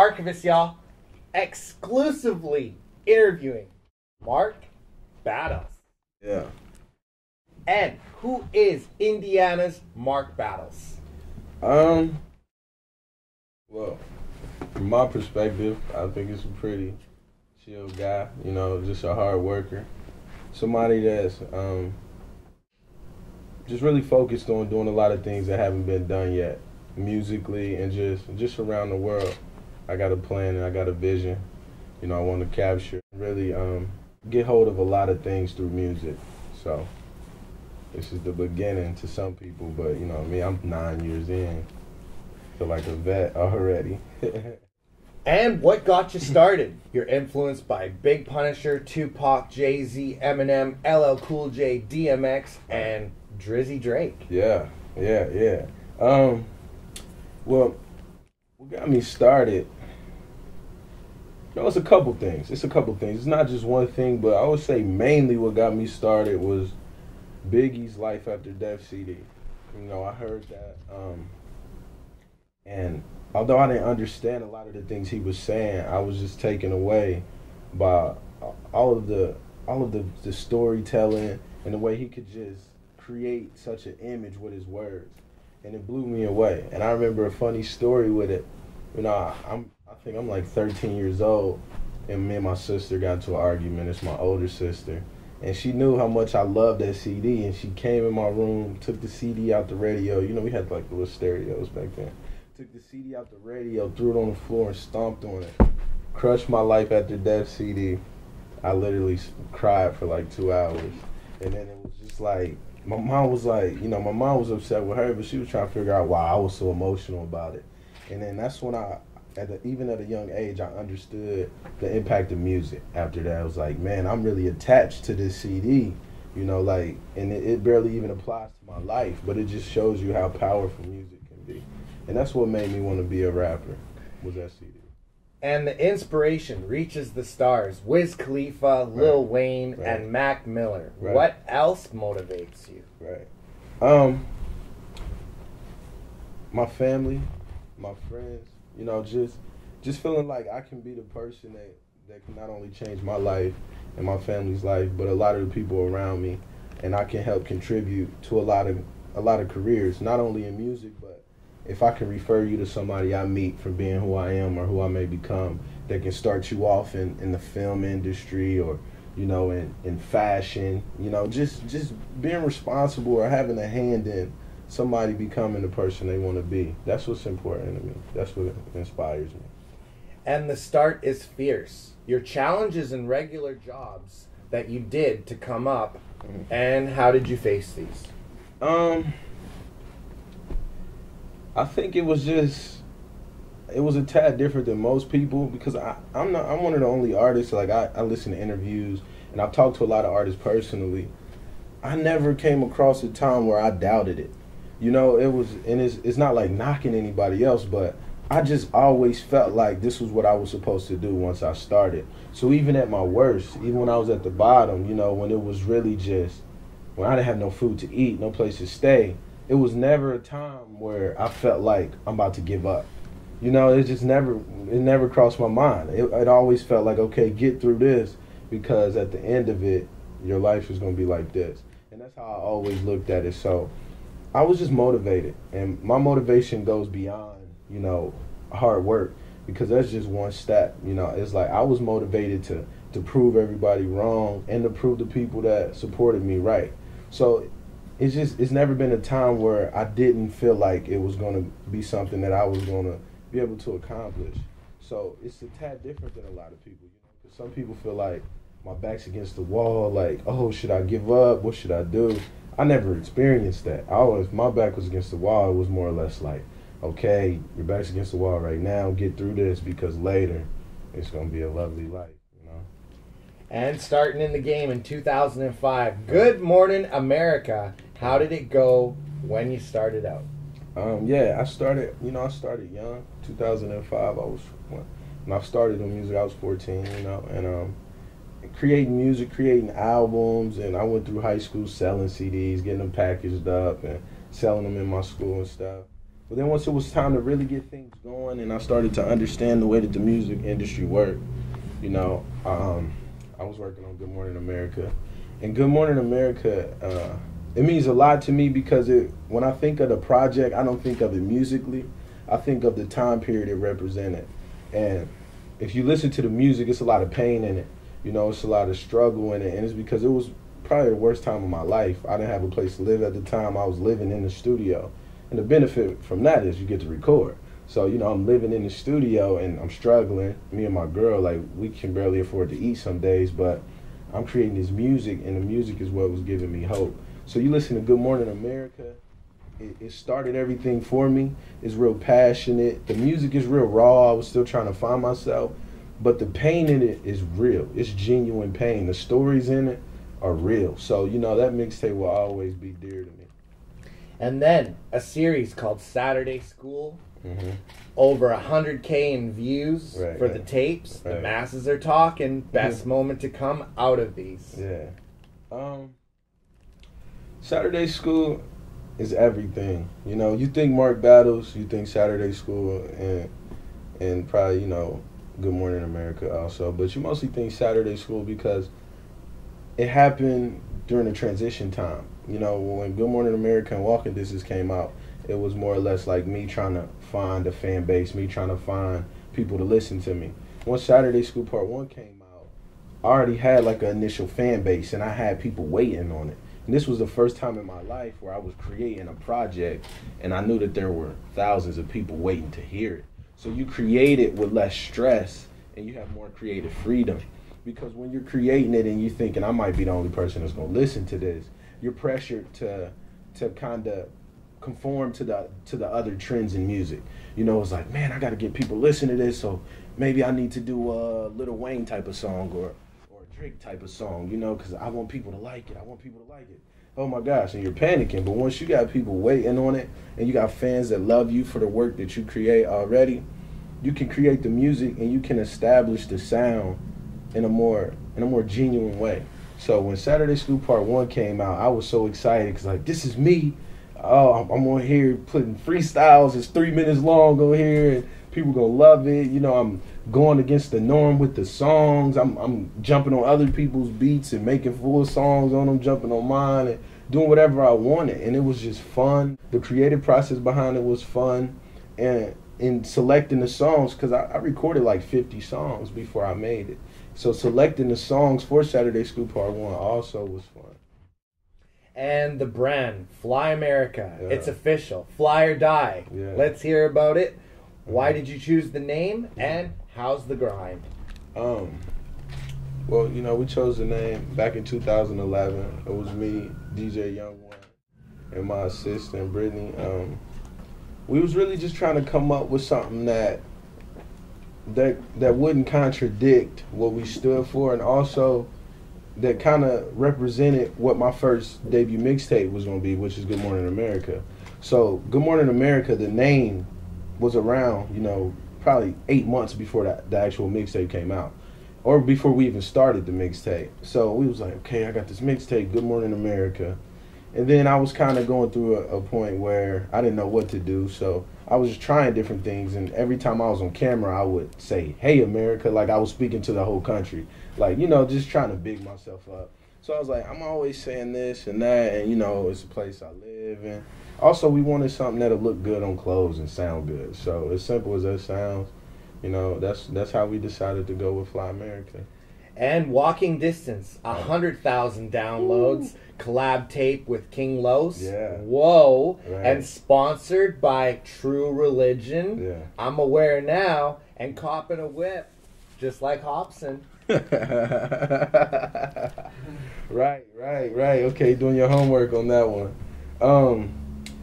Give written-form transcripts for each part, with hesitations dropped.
Archivist, y'all, exclusively interviewing Mark Battles. Yeah. And who is Indiana's Mark Battles? Well, from my perspective, I think it's a pretty chill guy, you know, just a hard worker. Somebody that's just really focused on doing a lot of things that haven't been done yet, musically and just around the world. I got a plan and I got a vision, you know, I want to capture, really get hold of a lot of things through music. So this is the beginning to some people, but you know me, I'm 9 years in. Feel like a vet already. And what got you started? You're influenced by Big Punisher, Tupac, Jay-Z, Eminem, LL Cool J, DMX, and Drizzy Drake. Yeah. Well, what got me started, you know, it's a couple things. It's not just one thing, but I would say mainly what got me started was Biggie's Life After Death CD. You know, I heard that, and although I didn't understand a lot of the things he was saying, I was just taken away by all of the storytelling and the way he could just create such an image with his words, and it blew me away. And I remember a funny story with it. You know, I think I'm like 13 years old, and me and my sister got into an argument. It's my older sister. And she knew how much I loved that CD, and she came in my room, took the CD out the radio. You know, we had like little stereos back then. Took the CD out the radio, threw it on the floor, and stomped on it. Crushed My Life After Death CD. I literally cried for like 2 hours. And then it was just like, my mom was upset with her, but she was trying to figure out why I was so emotional about it. And then that's when even at a young age, I understood the impact of music. After that, I was like, man, I'm really attached to this CD, you know, like, and it barely even applies to my life, but it just shows you how powerful music can be. And that's what made me want to be a rapper, was that CD. And the inspiration reaches the stars. Wiz Khalifa, Lil Wayne, and Mac Miller. Right. What else motivates you? Right. My family, my friends, you know, just feeling like I can be the person that can not only change my life and my family's life, but a lot of the people around me, and I can help contribute to a lot of careers, not only in music, but if I can refer you to somebody I meet from being who I am or who I may become, that can start you off in the film industry or, you know, in fashion, you know, just being responsible or having a hand in somebody becoming the person they want to be. That's what's important to me. That's what inspires me. And the start is fierce. Your challenges in regular jobs that you did to come up, and how did you face these? I think it was a tad different than most people, because I'm one of the only artists, like I listen to interviews and I've talked to a lot of artists personally. I never came across a time where I doubted it. You know, it's not like knocking anybody else, but I just always felt like this was what I was supposed to do once I started. So even at my worst, even when I was at the bottom, you know, when it was really just, when I didn't have no food to eat, no place to stay, it was never a time where I felt like I'm about to give up. You know, it never crossed my mind. It always felt like, okay, get through this, because at the end of it, your life is going to be like this. And that's how I always looked at it. So I was just motivated. And my motivation goes beyond, you know, hard work, because that's just one step. You know, it's like I was motivated to prove everybody wrong and to prove the people that supported me right. So it's never been a time where I didn't feel like it was going to be something that I was going to be able to accomplish. So it's a tad different than a lot of people, you know, because some people feel like my back's against the wall, like, oh, should I give up? What should I do? I never experienced that. My back was against the wall, it was more or less like, okay, your back's against the wall right now, get through this, because later it's going to be a lovely life, you know. And starting in the game in 2005, Good Morning America. How did it go when you started out? I started young. 2005, when I started doing music, I was 14, you know, and creating music, creating albums, and I went through high school selling CDs, getting them packaged up and selling them in my school and stuff. But then once it was time to really get things going, and I started to understand the way that the music industry worked, you know, I was working on Good Morning America, and Good Morning America, it means a lot to me because when I think of the project, I don't think of it musically. I think of the time period it represented. And if you listen to the music, it's a lot of pain in it. You know, it's a lot of struggle in it. And it's because it was probably the worst time of my life. I didn't have a place to live at the time. I was living in the studio. And the benefit from that is you get to record. So, you know, I'm living in the studio and I'm struggling. Me and my girl, like, we can barely afford to eat some days, but I'm creating this music, and the music is what was giving me hope. So you listen to Good Morning America, it started everything for me. It's real passionate. The music is real raw. I was still trying to find myself, but the pain in it is real. It's genuine pain. The stories in it are real. So, you know, that mixtape will always be dear to me. And then a series called Saturday School. Mm-hmm. Over 100K in views for the tapes. Right. The masses are talking. Best moment to come out of these. Yeah. Saturday School is everything. You know, you think Mark Battles, you think Saturday School, and probably, you know, Good Morning America also. But you mostly think Saturday School because it happened during the transition time. You know, when Good Morning America and Walking Distance came out, it was more or less like me trying to find a fan base, me trying to find people to listen to me. Once Saturday School Part 1 came out, I already had like an initial fan base, and I had people waiting on it. And this was the first time in my life where I was creating a project, and I knew that there were thousands of people waiting to hear it. So you create it with less stress, and you have more creative freedom. Because when you're creating it and you're thinking, I might be the only person that's going to listen to this, you're pressured to kind of conform to the other trends in music. You know, it's like, man, I got to get people listening to this, so maybe I need to do a Lil Wayne type of song or a Drake type of song, you know, because I want people to like it. I want people to like it. Oh my gosh, and you're panicking. But once you got people waiting on it and you got fans that love you for the work that you create already, you can create the music and you can establish the sound in a more genuine way. So when Saturday School Part 1 came out, I was so excited because, like, this is me. Oh, I'm on here putting freestyles. It's 3 minutes long on here, and people gonna love it. You know, I'm going against the norm with the songs. I'm jumping on other people's beats and making full songs on them, jumping on mine, and doing whatever I wanted. And it was just fun. The creative process behind it was fun, and in selecting the songs, because I recorded like 50 songs before I made it. So selecting the songs for Saturday School Part 1 also was fun. And the brand, Fly America. Yeah. It's official. Fly or die. Yeah. Let's hear about it. Why did you choose the name, and how's the grind? Well, you know, we chose the name back in 2011. It was me, DJ Young One, and my assistant, Brittany. We was really just trying to come up with something that wouldn't contradict what we stood for, and also that kind of represented what my first debut mixtape was going to be, which is Good Morning America. So Good Morning America, the name was around, you know, probably 8 months before the actual mixtape came out, or before we even started the mixtape. So we was like, okay, I got this mixtape, Good Morning America. And then I was kind of going through a point where I didn't know what to do, so I was just trying different things, and every time I was on camera, I would say, hey, America, like I was speaking to the whole country. Like, you know, just trying to big myself up. So I was like, I'm always saying this and that, and, you know, it's a place I live in. Also, we wanted something that'll look good on clothes and sound good. So as simple as that sounds, you know, that's how we decided to go with Fly America. And Walking Distance, 100,000 downloads. Ooh. Collab tape with King Los. Yeah. Whoa. Right. And sponsored by True Religion. Yeah. I'm Aware Now, and Coppin' a Whip, just like Hobson. Right. Okay, doing your homework on that one.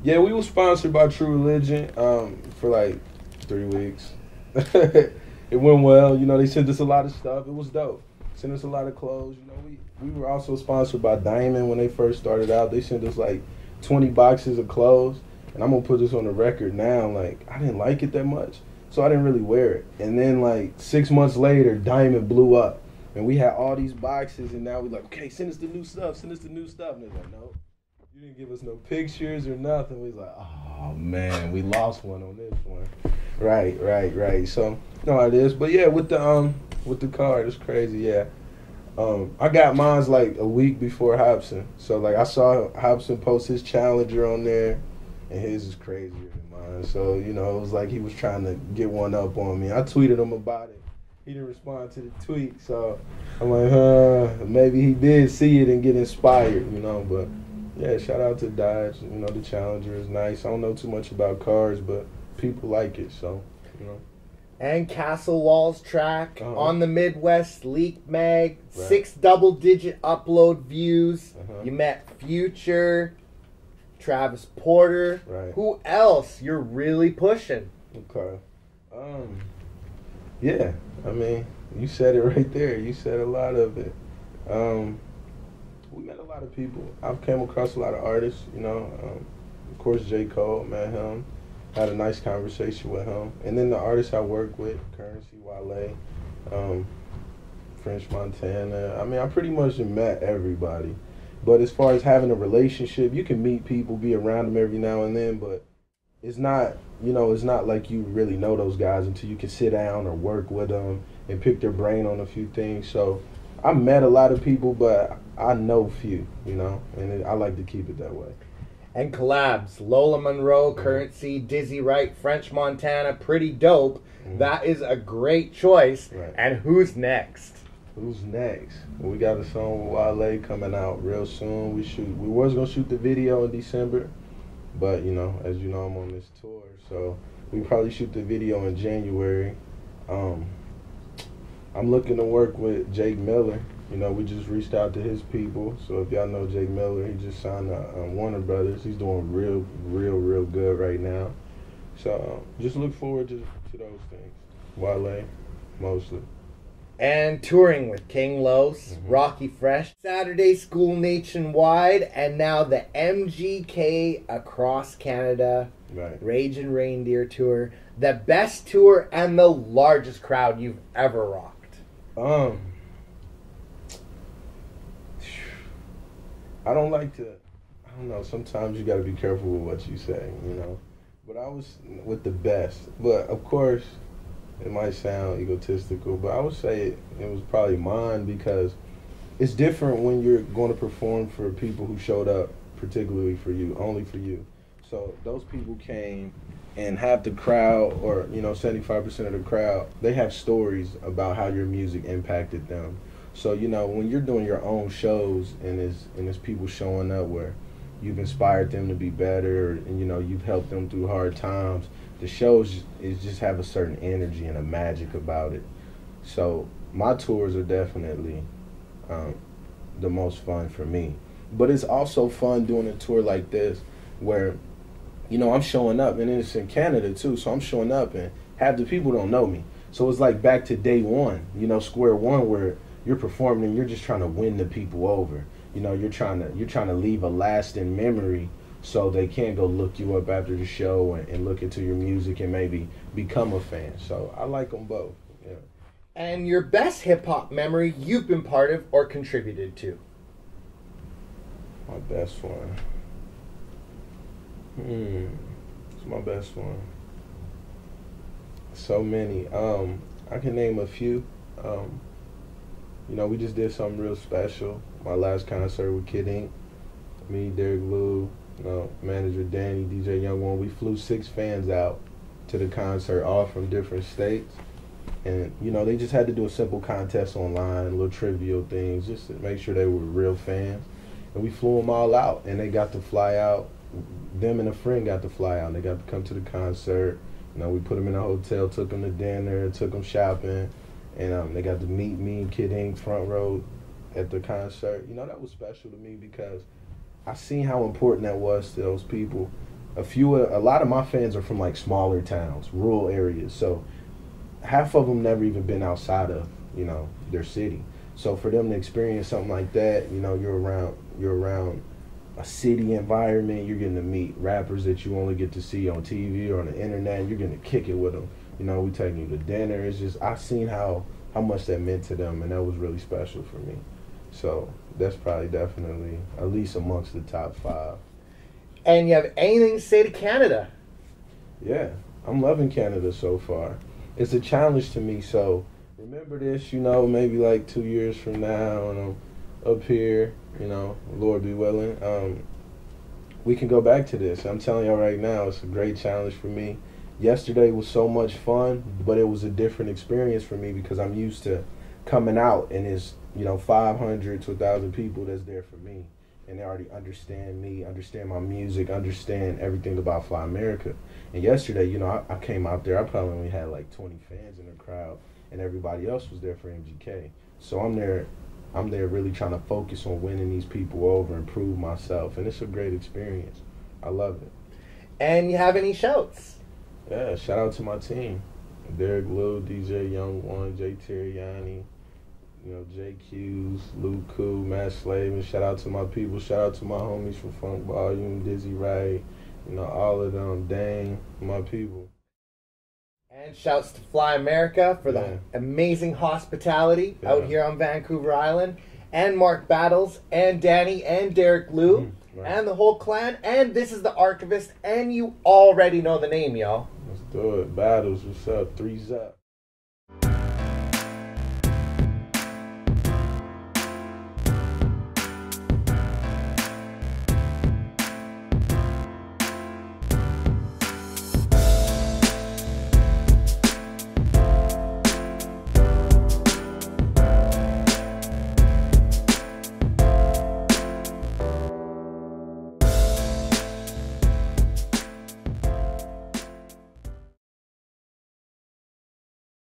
Yeah, we were sponsored by True Religion for like 3 weeks. It went well. You know, they sent us a lot of stuff. It was dope. Sent us a lot of clothes. You know, we were also sponsored by Diamond when they first started out. They sent us like 20 boxes of clothes. And I'm going to put this on the record now. Like, I didn't like it that much, so I didn't really wear it. And then like 6 months later, Diamond blew up. And we had all these boxes, and now we're like, okay, send us the new stuff. And it's like, no. You didn't give us no pictures or nothing. We was like, oh man, we lost one on this one. Right. So no, it is. But yeah, with the card, it's crazy. Yeah. I got mine's like a week before Hobson. So like I saw Hobson post his Challenger on there, and his is crazier than mine. So you know, it was like he was trying to get one up on me. I tweeted him about it. He didn't respond to the tweet, so I'm like, maybe he did see it and get inspired, you know. But yeah, shout out to Dodge. You know, the Challenger is nice. I don't know too much about cars, but people like it, so you know. And Castle Walls track on the Midwest Leak Mag, Right. 6 double-digit upload views. Uh-huh. You met Future, Travis Porter. Right. Who else you're really pushing? Okay. Yeah, I mean, you said it right there. You said a lot of it. We met a lot of people. I've came across a lot of artists, you know. Of course, J. Cole, met him. Had a nice conversation with him. And then the artists I work with, Currency, Wale, French Montana. I mean, I pretty much met everybody. But as far as having a relationship, you can meet people, be around them every now and then, but it's not, you know, it's not like you really know those guys until you can sit down or work with them and pick their brain on a few things. So I met a lot of people, but I know few, you know, and I like to keep it that way. And collabs, Lola Monroe, Currency, Dizzy Wright, French Montana, pretty dope. That is a great choice. Right. And who's next? Who's next? Well, we got a song with Wale coming out real soon. We was gonna shoot the video in December, but you know, as you know, I'm on this tour, so we probably shoot the video in January. I'm looking to work with Jake Miller. You know, we just reached out to his people. So if y'all know Jake Miller, he just signed Warner Brothers. He's doing real good right now. So just look forward to those things. Wale, mostly. And touring with King Los, Rocky Fresh, Saturday School Nationwide, and now the MGK Across Canada Right. Rage and Reindeer Tour. The best tour and the largest crowd you've ever rocked. I don't like to, I don't know, sometimes you got to be careful with what you say, you know. But I was with the best. But of course, it might sound egotistical, but I would say it was probably mine because it's different when you're going to perform for people who showed up particularly for you, only for you. So those people came and half the crowd, or you know, 75% of the crowd, they have stories about how your music impacted them. So you know, when you're doing your own shows and there's people showing up where you've inspired them to be better, and you know, you've helped them through hard times, the shows is just have a certain energy and a magic about it. So my tours are definitely the most fun for me. But it's also fun doing a tour like this where, you know, I'm showing up, and it's in Canada too, so I'm showing up and half the people don't know me. So it's like back to day one, you know, square one, where you're performing and you're just trying to win the people over. You know, you're trying to leave a lasting memory so they can go look you up after the show and look into your music and maybe become a fan. So I like them both. Yeah. And your best hip-hop memory you've been part of or contributed to? My best one. It's my best one. So many. I can name a few. You know, we just did something real special. My last concert with Kid Ink. Me, Derek Lou, you know, manager Danny, DJ Young One. We flew 6 fans out to the concert, all from different states. And, you know, they just had to do a simple contest online, little trivial things, just to make sure they were real fans. And we flew them all out, and they got to fly out. Them and a friend got to fly out, and they got to come to the concert. You know, we put them in a hotel, took them to dinner, took them shopping, and they got to meet me, Kid Ink, front row at the concert. You know, that was special to me because I seen how important that was to those people. A lot of my fans are from like smaller towns, rural areas, so half of them never even been outside of, you know, their city. So for them to experience something like that, you know, you're around a city environment, you're getting to meet rappers that you only get to see on TV or on the internet, and you're getting to kick it with them. You know, we taking you to dinner. It's just, I seen how much that meant to them, and that was really special for me. So that's probably definitely at least amongst the top 5. And you have anything to say to Canada? Yeah, I'm loving Canada so far. It's a challenge to me, so remember this, maybe like 2 years from now, and I'm up here, Lord be willing. We can go back to this. I'm telling y'all right now, it's a great challenge for me. Yesterday was so much fun, but it was a different experience for me because I'm used to coming out and it's 500 to 1,000 people that's there for me, and they already understand me, understand my music, understand everything about Fly America. And yesterday, I came out there, I probably only had like 20 fans in the crowd, and everybody else was there for MGK. So I'm there really trying to focus on winning these people over and prove myself, and it's a great experience. I love it. And you have any shouts? Yeah, shout out to my team. Derek Lil, DJ Young One, Jay Terriani, Jay Q's, Luke Koo, Matt Slavin. Shout out to my people. Shout out to my homies from Funk Volume, Dizzy Wright, all of them, Dang, my people. And shouts to Fly America for the amazing hospitality out here on Vancouver Island. And Mark Battles, and Danny, and Derek Lou, and the whole clan. And this is the Archivist, and you already know the name, y'all. Let's do it. Battles, what's up? 3's up.